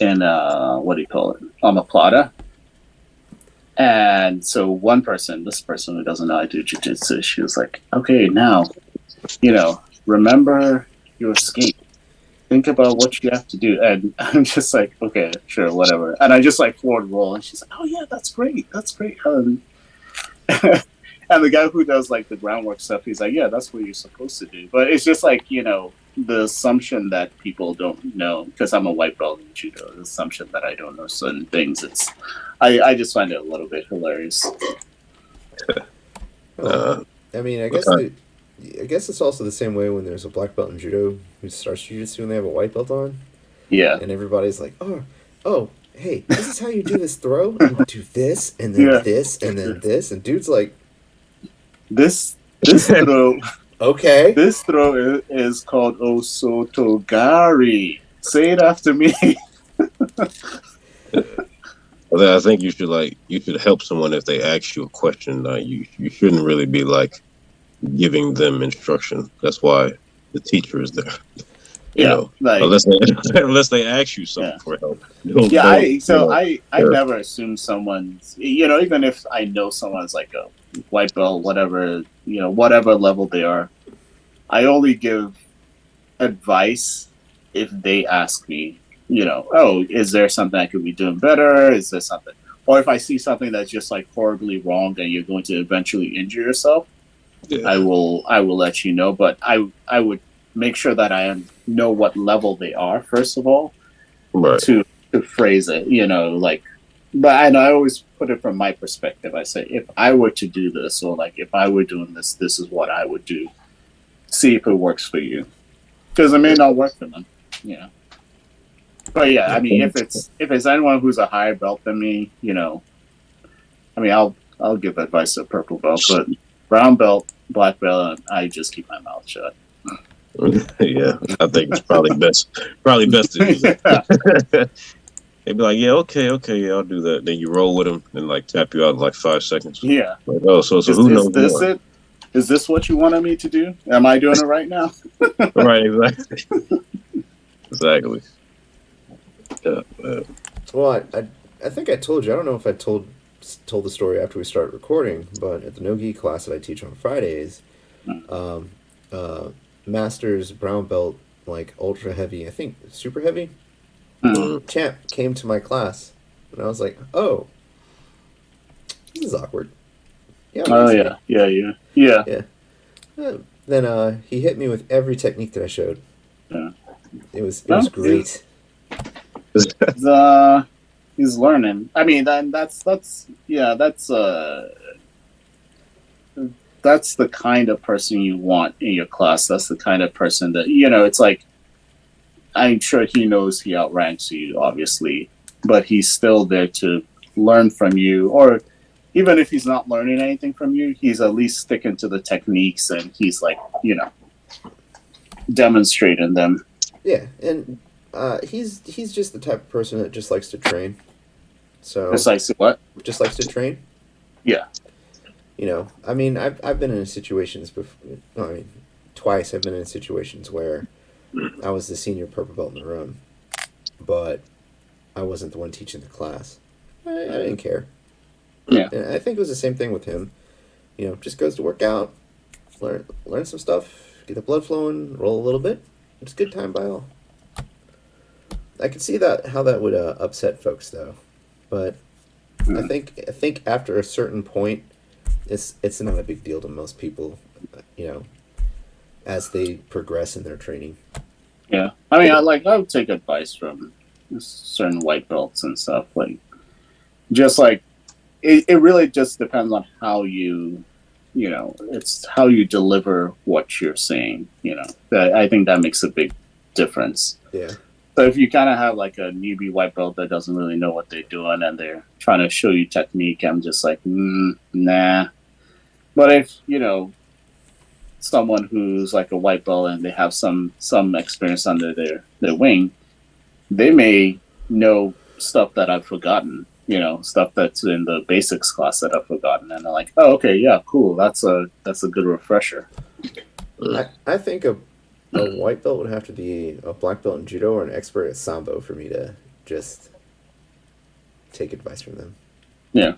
do you call it? Omoplata. And so this person who doesn't know I do jiu-jitsu, she was like, okay, now, remember your escape. Think about what you have to do. And I'm just like, okay, sure, whatever. And I just like forward roll. And she's like, oh yeah, that's great. And the guy who does like the groundwork stuff, he's like, yeah, that's what you're supposed to do. But it's just like, the assumption that people don't know, because I'm a white belt in judo, the assumption that I don't know certain things. I just find it a little bit hilarious. I mean, I guess it's also the same way when there's a black belt in judo who starts jiu-jitsu and they have a white belt on. Yeah. And everybody's like, oh, hey, this is how you do this throw. You do this, and then this, and then this. And dude's like, This throw. Okay. This throw is called Osotogari. Say it after me. I think you should help someone if they ask you a question. You shouldn't really be like giving them instruction. That's why the teacher is there. Unless they ask you something for help. I never assume someone's, even if I know someone's like a white belt, whatever level they are, I only give advice if they ask me, is there something I could be doing better? Is there something? Or if I see something that's just like horribly wrong and you're going to eventually injure yourself, I will let you know. But I would make sure that I know what level they are, first of all, to phrase it, but I always put it from my perspective. I say, if I were to do this, or like if I were doing this, this is what I would do. See if it works for you, because it may not work for them, But yeah, I mean, if it's anyone who's a higher belt than me, I'll give advice to a purple belt, but brown belt, black belt, I just keep my mouth shut. Yeah, I think it's probably best to do that. They'd be like, yeah, okay, yeah, I'll do that. Then you roll with them and like tap you out in like 5 seconds. Yeah. Like, oh, so who knows more? Is this what you wanted me to do? Am I doing it right now? Right, exactly. Exactly. Yeah, Well, I think I told you. I don't know if I told the story after we started recording, but at the no gi class that I teach on Fridays, um, masters brown belt, like ultra heavy, I think super heavy, champ came to my class, and I was like, oh, this is awkward. Yeah. Oh yeah, yeah. Yeah. Then he hit me with every technique that I showed. Yeah. It was great. He's learning. I mean, then that's the kind of person you want in your class. That's the kind of person that, it's like, I'm sure he knows he outranks you, obviously, but he's still there to learn from you. Or even if he's not learning anything from you, he's at least sticking to the techniques, and he's like, demonstrating them. Yeah, and he's just the type of person that just likes to train. So Just like what? Just likes to train. Yeah. I mean, I've been in situations before. I mean, twice I've been in situations where I was the senior purple belt in the room, but I wasn't the one teaching the class. I didn't care. Yeah. And I think it was the same thing with him. Just goes to work out, learn some stuff, get the blood flowing, roll a little bit. It's a good time by all. I could see how that would upset folks though, but I think after a certain point, it's not a big deal to most people, as they progress in their training. Yeah, I mean, I would take advice from certain white belts and stuff. Like, just like it really just depends on how it's how you deliver what you're saying. I think that makes a big difference. Yeah. So if you kind of have like a newbie white belt that doesn't really know what they're doing and they're trying to show you technique, I'm just like, nah. But if, someone who's like a white belt and they have some experience under their wing, they may know stuff that I've forgotten, stuff that's in the basics class that I've forgotten. And they're like, oh, okay, yeah, cool. That's a good refresher. I think a white belt would have to be a black belt in judo or an expert at sambo for me to just take advice from them. Yeah,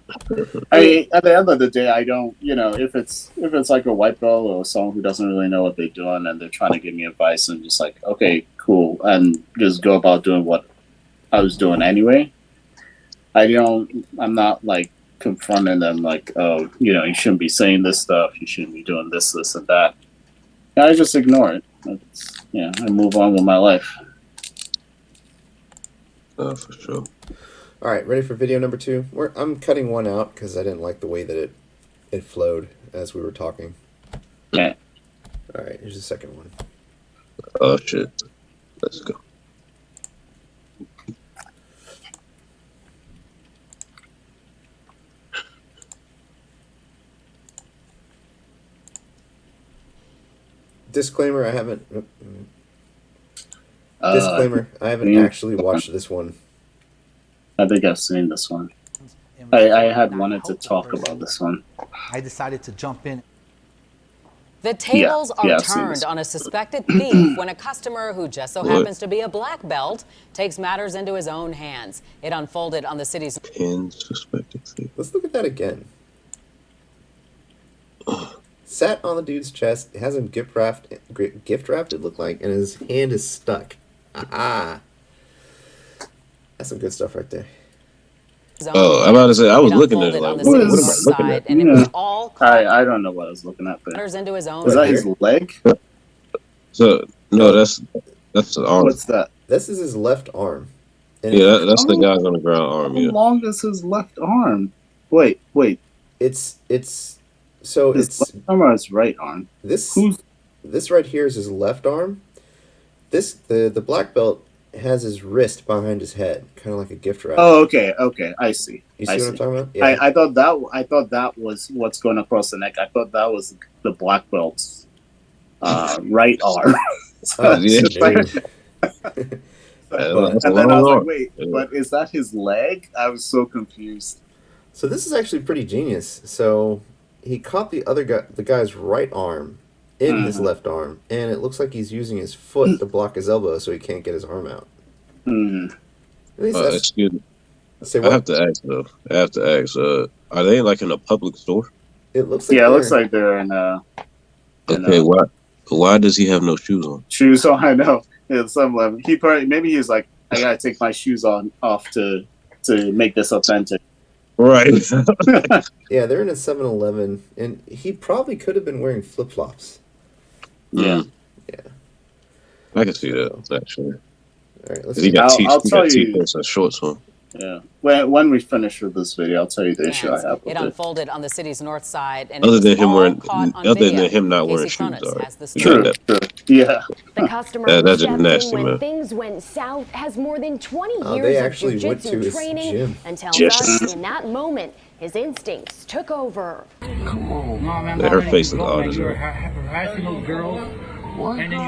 at the end of the day, I don't. If it's like a white belt or someone who doesn't really know what they're doing and they're trying to give me advice, and just like, okay, cool, and just go about doing what I was doing anyway. I'm not like confronting them like, oh, you shouldn't be saying this stuff, you shouldn't be doing this, and that. I just ignore it. I move on with my life. for sure. All right, ready for video number 2? I'm cutting one out because I didn't like the way that it flowed as we were talking. Yeah. All right, here's the second one. Oh, shit. Let's go. Disclaimer, I haven't actually watched this one. I think I've seen this one. I had wanted to talk about this one. I decided to jump in. The tables are turned on a suspected thief when a customer who just so happens to be a black belt takes matters into his own hands. It unfolded on the city's... Suspected thief. Let's look at that again. Sat on the dude's chest, has him gift wrapped, it looked like, and his hand is stuck. That's some good stuff right there. Oh, I'm about to say, I was looking at it like, what am I looking at? And it was all I don't know what I was looking at there. into his own. Was that his leg? So, no, that's the arm. What's that? This is his left arm. And Yeah, that's the guy's on the ground arm, yeah. How long is his left arm? Wait. It's his left arm or his right arm? This right here is his left arm. The black belt has his wrist behind his head, kind of like a gift wrap. Oh, okay, I see. You see what I'm talking about? Yeah. I thought that was what's going across the neck. I thought that was the black belt's right arm. Yeah. And then I was like, wait, but is that his leg? I was so confused. So this is actually pretty genius. So he caught the guy's right arm in his left arm, and it looks like he's using his foot to block his elbow so he can't get his arm out. At least that's... Excuse me. Say I what? have to ask though. Are they like in a public store? It looks like it looks like they're in Okay, why does he have no shoes on? Shoes on, I know. At some level, maybe he's like, I gotta take my shoes off to make this authentic. Right. Yeah, they're in a 7-Eleven, and he probably could have been wearing flip-flops. Yeah. Yeah. I can see that, actually. All right, he got T-shirts and shorts on. Yeah. When we finish with this video, I'll tell you the issue I have with it. unfolded on the city's north side, and other than him not wearing shoes. True. Yeah. The customer that's stepped nasty, in when man. things went south, has more than 20 they years of actually went to jiu-jitsu his training, gym. and tells us in that moment his instincts took over. Come on, man. Her face is odd as You were hell. harassing those girls. What? And then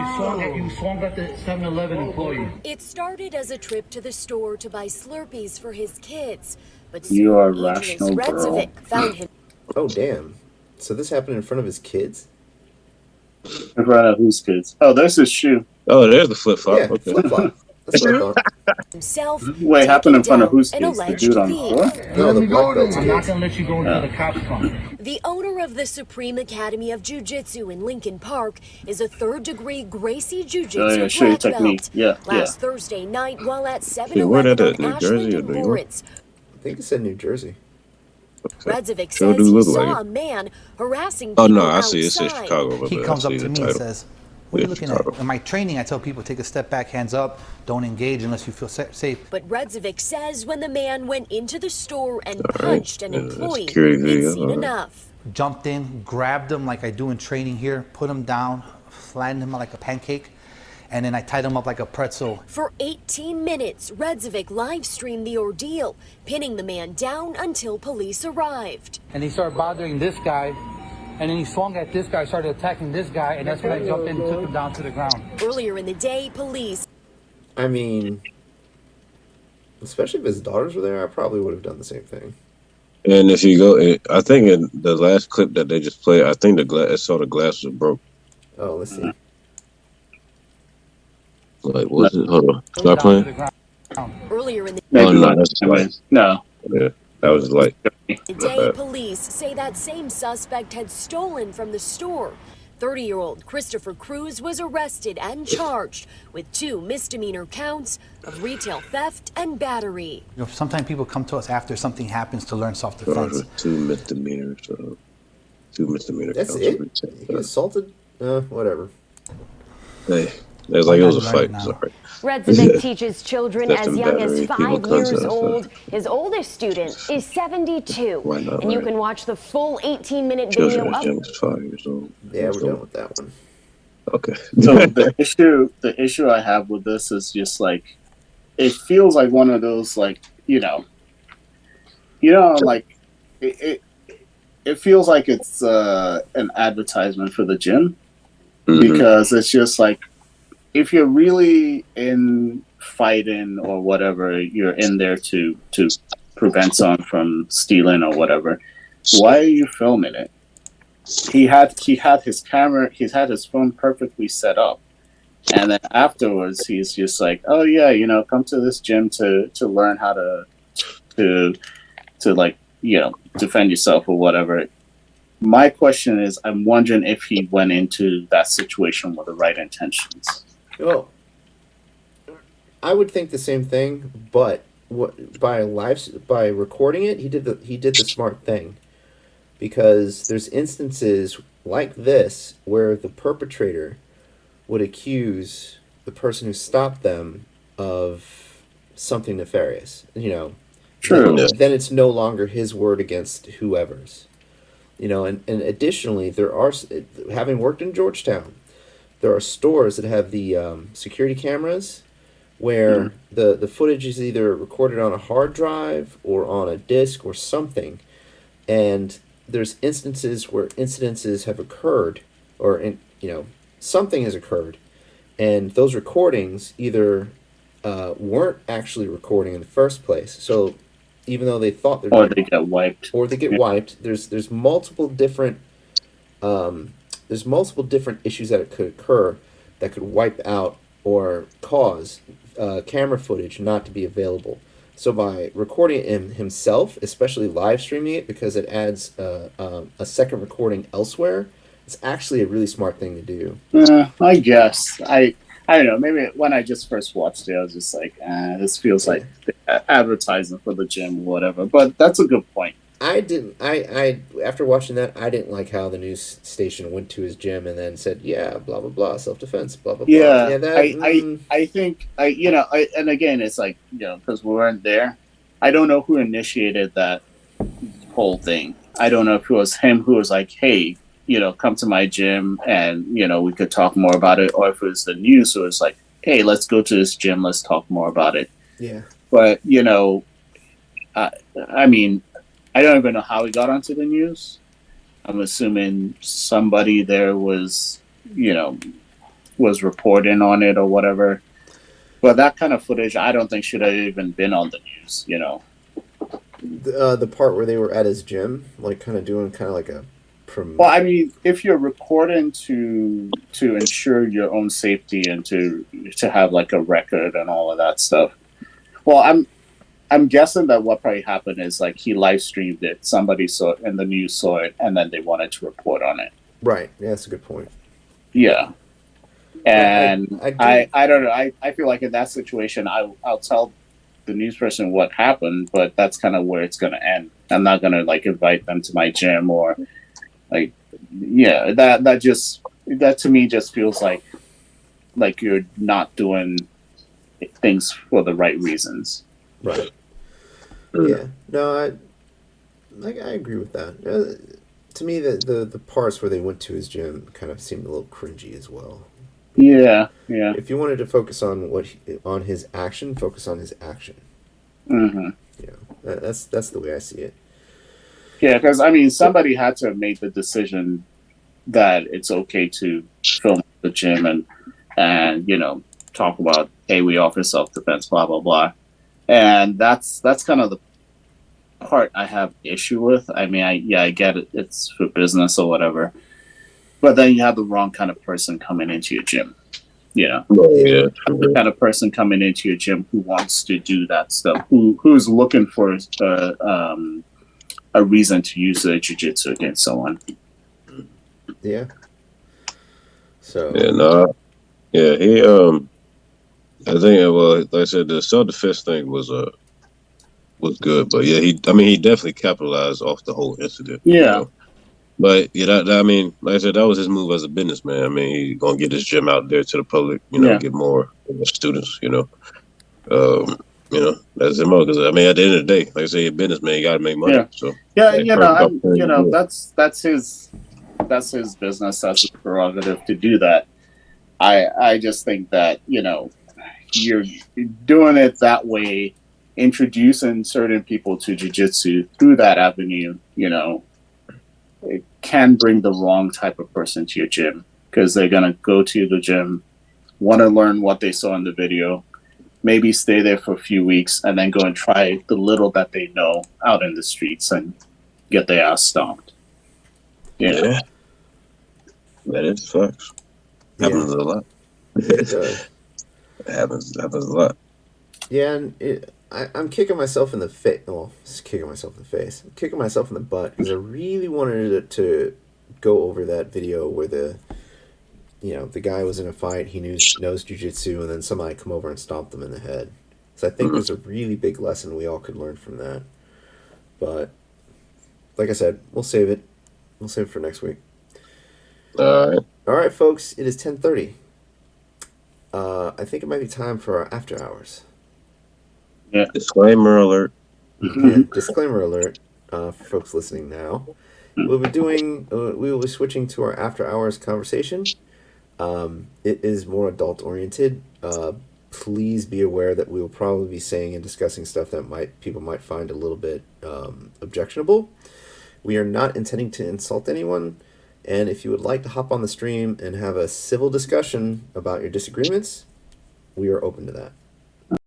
you swung at the 7-Eleven employee. It started as a trip to the store to buy Slurpees for his kids, but You are soon rational, girl. Redzovic found him. Oh, damn. So this happened in front of his kids? In front of whose kids? Oh, there's his shoe. Oh, there's the flip flop. Yeah, Okay. flip-flop. That's what I thought. Himself. Wait, happened in front of whose an kids? The alleged dude on the thief. floor? No, the black belt's I'm not kids. going to let you go until the cops come. The owner of the Supreme Academy of Jiu-Jitsu in Lincoln Park is a third-degree Gracie Jiu-Jitsu show your black technique. belt. Yeah, Last Thursday night, while at where 7-Eleven that at? on New Jersey Ashland or and New York? Lawrence, I think it said New Jersey. Redzovic Sure says do he look saw like it. a man harassing Oh people no, I see. It says outside. Chicago. But He I comes up see to the me and title. says, what are you Yeah, looking Chicago. at? In my training, I tell people, take a step back, hands up, don't engage unless you feel safe. But Redzovic says when the man went into the store and All right. punched an Yeah, employee, security he'd video. seen All right. enough. Jumped in, grabbed him like I do in training here, put him down, flattened him like a pancake, and then I tied him up like a pretzel. For 18 minutes, Redzovic live-streamed the ordeal, pinning the man down until police arrived. And he started bothering this guy, and then he swung at this guy, started attacking this guy, and that's when I jumped in and took him down to the ground. Earlier in the day, police I mean, especially if his daughters were there, I probably would have done the same thing. And if you go, I think in the last clip that they just played, I think the glass was broke. Oh, let's see. Like, what's it? Hold on. Start playing. earlier in the Maybe no, one. that's light. No. Yeah, that was light. day, police say that same suspect had stolen from the store. 30-year-old Christopher Cruz was arrested and charged with 2 misdemeanor counts of retail theft and battery. You know, sometimes people come to us after something happens to learn self-defense. 2 misdemeanors. 2 misdemeanor That's counts. it? He assaulted? Whatever. Hey, it was a Right fight. now. Sorry. Redzovic teaches children That's as them young as battery, people 5 years contact old. stuff. His oldest student is 72. Why not, And you right? can watch the full 18-minute video Children as of young as 5 years old. Yeah, we're done with that one. Okay. So the issue I have with this is just like, it feels like one of those, like, like it feels like it's an advertisement for the gym, because it's just like, if you're really in fighting or whatever, you're in there to prevent someone from stealing or whatever, why are you filming it? He had his camera, he had his phone perfectly set up, and then afterwards he's just like, oh yeah, come to this gym to learn how to like, defend yourself or whatever. My question is, I'm wondering if he went into that situation with the right intentions. Well, I would think the same thing, but by recording it, he did the smart thing, because there's instances like this where the perpetrator would accuse the person who stopped them of something nefarious. True. Then it's no longer his word against whoever's. And additionally, there are, having worked in Georgetown, there are stores that have the security cameras where the footage is either recorded on a hard drive or on a disc or something, and there's instances where incidences have occurred, or something has occurred, and those recordings either weren't actually recording in the first place. So even though they thought they're Or they get wiped. wiped, there's multiple different there's multiple different issues that could occur that could wipe out or cause camera footage not to be available. So by recording it himself, especially live streaming it, because it adds a second recording elsewhere, it's actually a really smart thing to do. I guess. I don't know. Maybe when I just first watched it, I was just like, this feels like advertising for the gym or whatever. But that's a good point. I after watching that, I didn't like how the news station went to his gym and then said, yeah, blah blah blah, self-defense, blah blah blah. Yeah, I think and again, it's like, because we weren't there. I don't know who initiated that whole thing. I don't know if it was him who was like, hey, come to my gym and we could talk more about it, or if it was the news who was like, hey, let's go to this gym, let's talk more about it. Yeah. But I mean, I don't even know how he got onto the news. I'm assuming somebody there was reporting on it or whatever. But that kind of footage, I don't think should have even been on the news. The part where they were at his gym, like kind of doing like a. Well, I mean, if you're recording to ensure your own safety and to have like a record and all of that stuff. Well, I'm guessing that what probably happened is like he live streamed it, somebody saw it, and the news saw it, and then they wanted to report on it. Right. Yeah, that's a good point. Yeah. And I don't know. I feel like in that situation, I'll tell the news person what happened, but that's kind of where it's going to end. I'm not going to like invite them to my gym or like, yeah, that to me just feels like you're not doing things for the right reasons. Right. Yeah. No, I agree with that. To me, the parts where they went to his gym kind of seemed a little cringy as well. Yeah. Yeah. If you wanted to focus on on his action, focus on his action. Mm-hmm. Yeah. That's the way I see it. Yeah, because I mean, somebody had to have made the decision that it's okay to film the gym and talk about, hey, we offer self-defense, blah blah blah. And that's kind of the part I have issue with. I mean, I get it; it's for business or whatever. But then you have the wrong kind of person coming into your gym. The kind of person coming into your gym who wants to do that stuff, who's looking for a reason to use the jiu-jitsu against someone. Yeah. So. Yeah, he I think, well, like I said, the self-defense thing was good, but yeah, he definitely capitalized off the whole incident. Yeah. But yeah, I mean, like I said, that was his move as a businessman. I mean, he's gonna get his gym out there to the public, get more students, that's him. Because I mean, at the end of the day, like I say, a businessman, you gotta make money. Yeah. So that's his business. That's his prerogative to do that. I just think that you're doing it that way, introducing certain people to jiu-jitsu through that avenue. It can bring the wrong type of person to your gym because they're gonna go to the gym, want to learn what they saw in the video, maybe stay there for a few weeks, and then go and try the little that they know out in the streets and get their ass stomped. Yeah. That is facts. Happens a lot. It does. It happens a lot. Yeah, and I'm kicking myself in the face. Well, just kicking myself in the face. I'm kicking myself in the butt because I really wanted to go over that video where the guy was in a fight. He knows jiu-jitsu, and then somebody come over and stomped him in the head. So I think there's a really big lesson we all could learn from that. But like I said, we'll save it. We'll save it for next week. All right, folks. It is 10:30. I think it might be time for our after hours. Yeah. Disclaimer alert. Yeah, disclaimer alert for folks listening now. We will be switching to our after hours conversation. It is more adult oriented. Please be aware that we will probably be saying and discussing stuff that people might find a little bit objectionable. We are not intending to insult anyone, and if you would like to hop on the stream and have a civil discussion about your disagreements, we are open to that.